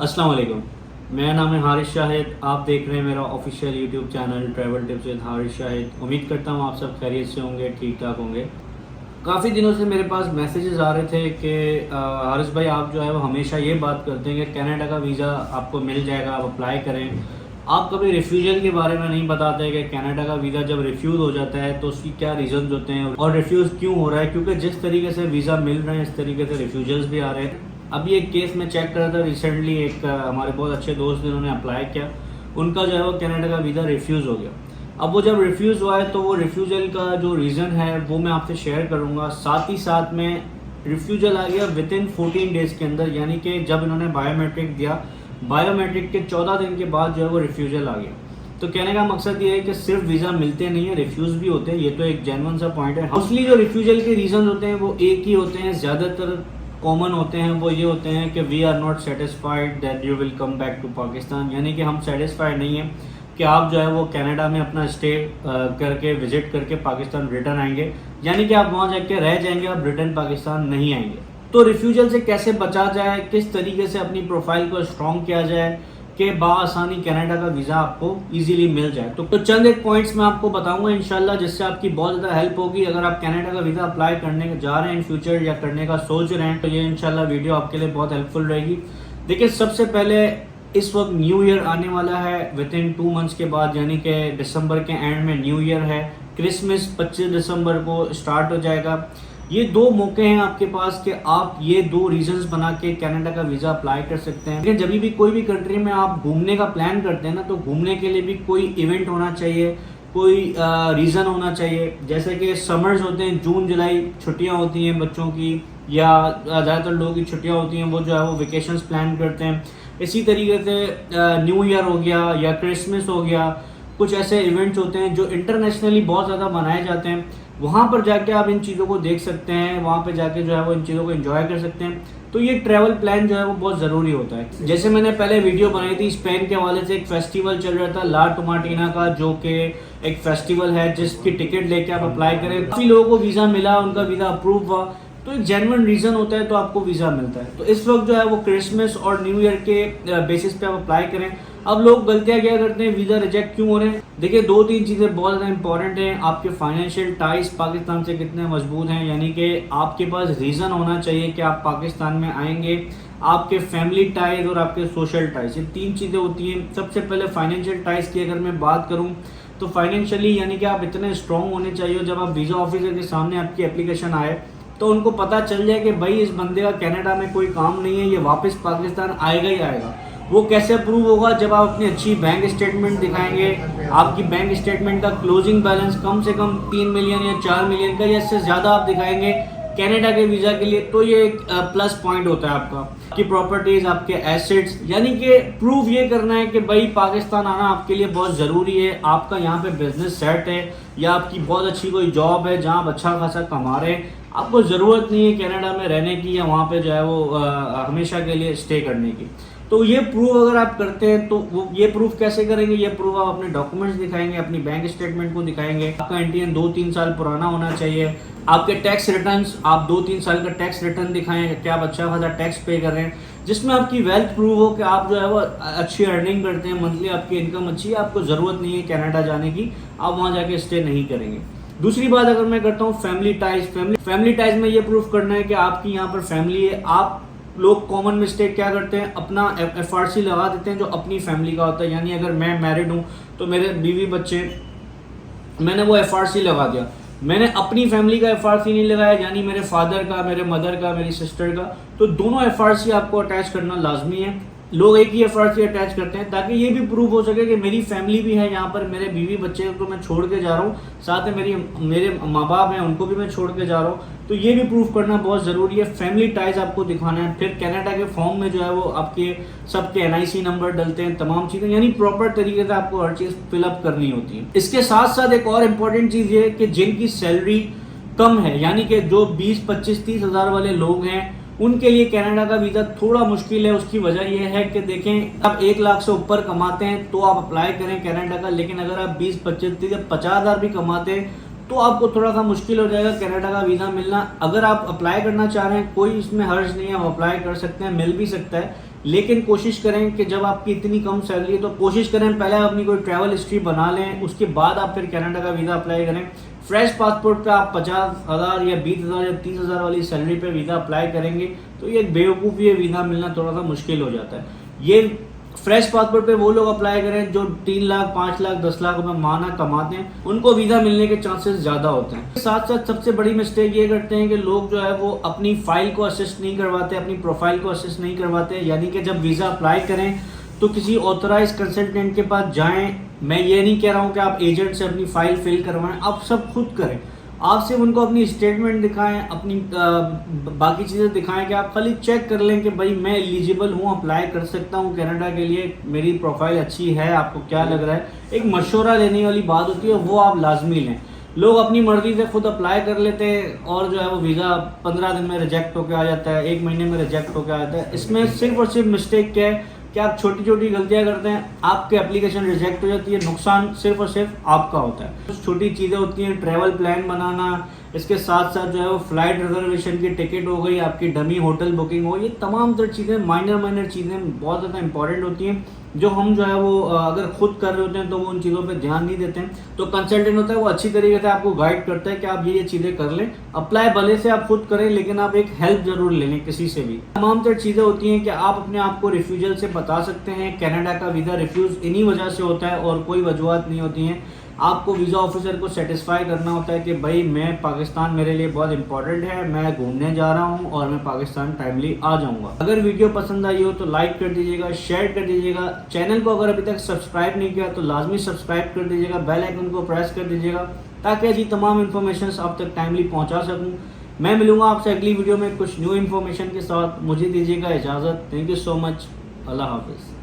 अस्सलाम वालेकुम। मेरा नाम है हारिस शाहिद। आप देख रहे हैं मेरा official YouTube channel travel tips with Haris Shahid. उम्मीद करता हूँ आप सब खैरियत से होंगे, ठीक ठाक होंगे। काफ़ी दिनों से मेरे पास मैसेजेस आ रहे थे कि हारिस भाई आप जो है वो हमेशा ये बात करते हैं कि कनाडा का वीज़ा आपको मिल जाएगा, आप अप्लाई करें। आप कभी रिफ्यूजल के बारे में नहीं बताते कि कनाडा का वीज़ा जब रिफ्यूज़ हो जाता है तो उसकी क्या रीज़न्स होते हैं और रिफ्यूज़ क्यों हो रहा है, क्योंकि जिस तरीके से वीज़ा मिल रहे हैं इस तरीके से रिफ्यूजल्स भी आ रहे हैं। अभी एक केस में चेक कर रहा था रिसेंटली, एक हमारे बहुत अच्छे दोस्त जिन्होंने अप्लाई किया, उनका जो है वो कनाडा का वीज़ा रिफ्यूज़ हो गया। अब वो जब रिफ्यूज़ हुआ है तो वो रिफ्यूज़ल का जो रीज़न है वो मैं आपसे शेयर करूँगा। साथ ही साथ में रिफ्यूज़ल आ गया विद इन 14 डेज़ के अंदर, यानी कि जब इन्होंने बायोमेट्रिक दिया, बायोमेट्रिक के 14 दिन के बाद जो है वो रिफ्यूज़ल आ गया। तो कहने का मकसद ये है कि सिर्फ वीज़ा मिलते नहीं है, रिफ्यूज़ भी होते हैं। ये तो एक जेन्युइन सा पॉइंट है। मोस्टली जो रिफ्यूज़ल के रीज़न होते हैं वो एक ही होते हैं, ज़्यादातर कॉमन होते हैं। वो ये होते हैं कि we are not satisfied that you will come back to Pakistan, यानी कि हम सेटिस्फाइड नहीं हैं कि आप जो है वो कनाडा में अपना स्टे करके विजिट करके पाकिस्तान रिटर्न आएंगे, यानी कि आप वहाँ जाके रह जाएंगे, आप रिटर्न पाकिस्तान नहीं आएंगे। तो रिफ्यूजल से कैसे बचा जाए, किस तरीके से अपनी प्रोफाइल को स्ट्रॉन्ग किया जाए कि बाआसानी कनाडा का वीज़ा आपको इजीली मिल जाए। तो चंद एक पॉइंट्स मैं आपको बताऊंगा इंशाल्लाह, जिससे आपकी बहुत ज़्यादा हेल्प होगी। अगर आप कनाडा का वीज़ा अप्लाई करने जा रहे हैं इन फ्यूचर या करने का सोच रहे हैं तो ये इंशाल्लाह वीडियो आपके लिए बहुत हेल्पफुल रहेगी। देखिए, सबसे पहले इस वक्त न्यू ईयर आने वाला है विद इन 2 मंथ्स के बाद, यानी कि दिसंबर के एंड में न्यू ईयर है। क्रिसमस 25 दिसंबर को स्टार्ट हो जाएगा। ये 2 मौके हैं आपके पास कि आप ये 2 रीजंस बना के कनाडा का वीज़ा अप्लाई कर सकते हैं। लेकिन जब भी कोई भी कंट्री में आप घूमने का प्लान करते हैं ना, तो घूमने के लिए भी कोई इवेंट होना चाहिए, कोई रीज़न होना चाहिए। जैसे कि समर्स होते हैं, जून जुलाई छुट्टियां होती हैं बच्चों की, या ज़्यादातर लोगों की छुट्टियां होती हैं, वो जो है वो वेकेशंस प्लान करते हैं। इसी तरीके से न्यू ईयर हो गया या क्रिसमस हो गया, कुछ ऐसे इवेंट्स होते हैं जो इंटरनेशनली बहुत ज़्यादा मनाए जाते हैं। वहाँ पर जाके आप इन चीज़ों को देख सकते हैं, वहाँ पे जाके जो है वो इन चीज़ों को एंजॉय कर सकते हैं। तो ये ट्रैवल प्लान जो है वो बहुत ज़रूरी होता है। जैसे मैंने पहले वीडियो बनाई थी, स्पेन के हवाले से एक फेस्टिवल चल रहा था ला टोमाटीना का, जो कि एक फेस्टिवल है जिसकी टिकट लेके आप अप्लाई करें। काफ़ी लोगों को वीज़ा मिला, उनका वीज़ा अप्रूव हुआ, तो एक जेन्युइन रीज़न होता है तो आपको वीज़ा मिलता है। तो इस वक्त जो है वो क्रिसमस और न्यू ईयर के बेसिस पे आप अप्लाई करें। अब लोग गलतियां क्या करते हैं, वीज़ा रिजेक्ट क्यों हो रहे हैं? देखिए, 2-3 चीज़ें बहुत ज़्यादा इंपॉर्टेंट हैं। आपके फाइनेंशियल टाइज पाकिस्तान से कितने मजबूत हैं, यानी कि आपके पास रीज़न होना चाहिए कि आप पाकिस्तान में आएंगे। आपके फैमिली टाइज और आपके सोशल टाइज, ये 3 चीज़ें होती हैं। सबसे पहले फाइनेंशियल टाइज की अगर मैं बात करूँ तो फाइनेंशियली यानी कि आप इतने स्ट्रॉन्ग होने चाहिए, जब आप वीज़ा ऑफिसर के सामने आपकी एप्लीकेशन आए तो उनको पता चल जाए कि भाई इस बंदे का कनाडा में कोई काम नहीं है, ये वापस पाकिस्तान आएगा ही आएगा। वो कैसे अप्रूव होगा? जब आप अपनी अच्छी बैंक स्टेटमेंट दिखाएंगे, आपकी बैंक स्टेटमेंट का क्लोजिंग बैलेंस कम से कम 3 मिलियन या 4 मिलियन का या इससे ज़्यादा आप दिखाएंगे कनाडा के वीज़ा के लिए, तो ये एक प्लस पॉइंट होता है आपका। आपकी प्रॉपर्टीज, आपके एसेट्स, यानी कि प्रूफ ये करना है कि भाई पाकिस्तान आना आपके लिए बहुत ज़रूरी है, आपका यहाँ पे बिजनेस सेट है या आपकी बहुत अच्छी कोई जॉब है जहाँ आप अच्छा खासा कमा रहे हैं। आपको ज़रूरत नहीं है कनाडा में रहने की या वहाँ पे जो है वो हमेशा के लिए स्टे करने की। तो ये प्रूफ अगर आप करते हैं तो वो ये प्रूफ कैसे करेंगे? ये प्रूफ आप अपने डॉक्यूमेंट्स दिखाएंगे, अपनी बैंक स्टेटमेंट को दिखाएंगे। आपका एनटीएन 2-3 साल पुराना होना चाहिए। आपके टैक्स रिटर्न्स, आप 2-3 साल का टैक्स रिटर्न दिखाएं कि आप अच्छा खासा टैक्स पे कर रहे हैं, जिसमें आपकी वेल्थ प्रूव हो कि आप जो है वो अच्छी अर्निंग करते हैं, मंथली आपकी इनकम अच्छी है, आपको ज़रूरत नहीं है कनाडा जाने की, आप वहाँ जाके स्टे नहीं करेंगे। दूसरी बात अगर मैं करता हूँ फैमिली टाइज, फैमिली टाइज में ये प्रूफ करना है कि आपकी यहाँ पर फैमिली है। आप लोग कॉमन मिस्टेक क्या करते हैं, अपना एफआरसी लगा देते हैं जो अपनी फैमिली का होता है। यानी अगर मैं मैरिड हूँ तो मेरे बीवी बच्चे, मैंने वो एफआरसी लगा दिया, मैंने अपनी फैमिली का एफआरसी नहीं लगाया, यानी मेरे फादर का, मेरे मदर का, मेरी सिस्टर का। तो दोनों एफआरसी आपको अटैच करना लाजमी है। लोग एक ही एफआरसी अटैच करते हैं ताकि ये भी प्रूव हो सके कि मेरी फैमिली भी है यहाँ पर, मेरे बीवी बच्चे को मैं छोड़ के जा रहा हूँ, साथ में मेरे माँ बाप हैं उनको भी मैं छोड़ के जा रहा हूँ। तो ये भी प्रूफ करना बहुत ज़रूरी है। फैमिली टाइज आपको दिखाना है। फिर कनाडा के फॉर्म में जो है वो आपके सबके एनआईसी नंबर डलते हैं, तमाम चीज़ें, यानी प्रॉपर तरीके से आपको हर चीज़ फिलअप करनी होती है। इसके साथ साथ एक और इम्पॉर्टेंट चीज़ ये है कि जिनकी सैलरी कम है, यानी कि जो 20-25-30 हज़ार वाले लोग हैं, उनके लिए कनाडा का वीज़ा थोड़ा मुश्किल है। उसकी वजह यह है कि देखें, आप 1 लाख से ऊपर कमाते हैं तो आप अप्लाई करें कनाडा का, लेकिन अगर आप 20-25-50 हज़ार भी कमाते हैं तो आपको थोड़ा सा मुश्किल हो जाएगा कनाडा का वीज़ा मिलना। अगर आप अप्लाई करना चाह रहे हैं, कोई इसमें हर्ज नहीं है, आप अप्लाई कर सकते हैं, मिल भी सकता है। लेकिन कोशिश करें कि जब आपकी इतनी कम सैलरी है तो कोशिश करें पहले आप अपनी कोई ट्रैवल हिस्ट्री बना लें, उसके बाद आप फिर कनाडा का वीज़ा अप्लाई करें। फ्रेश पासपोर्ट पे आप 50,000 या 20,000 या 30,000 वाली सैलरी पे वीज़ा अप्लाई करेंगे तो ये बेवकूफ़ी है, वीज़ा मिलना थोड़ा सा मुश्किल हो जाता है। ये फ्रेश पासपोर्ट पे वो लोग अप्लाई करें जो 3 लाख 5 लाख 10 लाख रुपए माना कमाते हैं, उनको वीज़ा मिलने के चांसेस ज़्यादा होते हैं। साथ साथ सबसे बड़ी मिस्टेक ये करते हैं कि लोग जो है वो अपनी फाइल को असिस्ट नहीं करवाते, अपनी प्रोफाइल को असिस्ट नहीं करवाते। यानी कि जब वीज़ा अप्लाई करें तो किसी ऑथराइज कंसल्टेंट के पास जाएं। मैं ये नहीं कह रहा हूँ कि आप एजेंट से अपनी फाइल फिल करवाएं, आप सब खुद करें। आप सिर्फ उनको अपनी स्टेटमेंट दिखाएं, अपनी बाकी चीज़ें दिखाएं कि आप खाली चेक कर लें कि भाई मैं एलिजिबल हूँ, अप्लाई कर सकता हूँ कनाडा के लिए, मेरी प्रोफाइल अच्छी है, आपको क्या लग रहा है। एक मशवरा लेने वाली बात होती है, वो आप लाजमी लें। लोग अपनी मर्जी से खुद अप्लाई कर लेते हैं और जो है वो वीज़ा 15 दिन में रिजेक्ट होकर आ जाता है, 1 महीने में रिजेक्ट होकर आ जाता है। इसमें सिर्फ और सिर्फ मिस्टेक क्या है कि आप छोटी छोटी गलतियां करते हैं, आपकी एप्लीकेशन रिजेक्ट हो जाती है, नुकसान सिर्फ और सिर्फ आपका होता है। कुछ छोटी चीज़ें होती हैं, ट्रैवल प्लान बनाना, इसके साथ साथ जो है वो फ्लाइट रिजर्वेशन की टिकट हो गई, आपकी डमी होटल बुकिंग हो, ये तमाम तरह चीज़ें माइनर चीज़ें बहुत ज़्यादा इंपॉर्टेंट होती हैं जो हम जो है वो अगर खुद कर रहे होते हैं तो वो उन चीज़ों पे ध्यान नहीं देते हैं। तो कंसल्टेंट होता है वो अच्छी तरीके से आपको गाइड करता है कि आप ये चीज़ें कर लें। अप्लाई भले से आप खुद करें लेकिन आप एक हेल्प जरूर ले लें किसी से भी। तमाम तरह चीज़ें होती हैं कि आप अपने आप को रिफ्यूजल से बता सकते हैं। कनाडा का वीज़ा रिफ्यूज़ इन्हीं वजह से होता है और कोई वजूहत नहीं होती हैं। आपको वीज़ा ऑफिसर को सेटिस्फाई करना होता है कि भाई मैं पाकिस्तान मेरे लिए बहुत इंपॉर्टेंट है, मैं घूमने जा रहा हूँ और मैं पाकिस्तान टाइमली आ जाऊँगा। अगर वीडियो पसंद आई हो तो लाइक कर दीजिएगा, शेयर कर दीजिएगा। चैनल को अगर अभी तक सब्सक्राइब नहीं किया तो लाजमी सब्सक्राइब कर दीजिएगा, बेल आइकन को प्रेस कर दीजिएगा ताकि ऐसी तमाम इन्फॉर्मेशन आप तक टाइमली पहुँचा सकूँ। मैं मिलूँगा आपसे अगली वीडियो में कुछ न्यू इन्फॉर्मेशन के साथ। मुझे दीजिएगा इजाज़त। Thank you so much. Allah हाफिज़।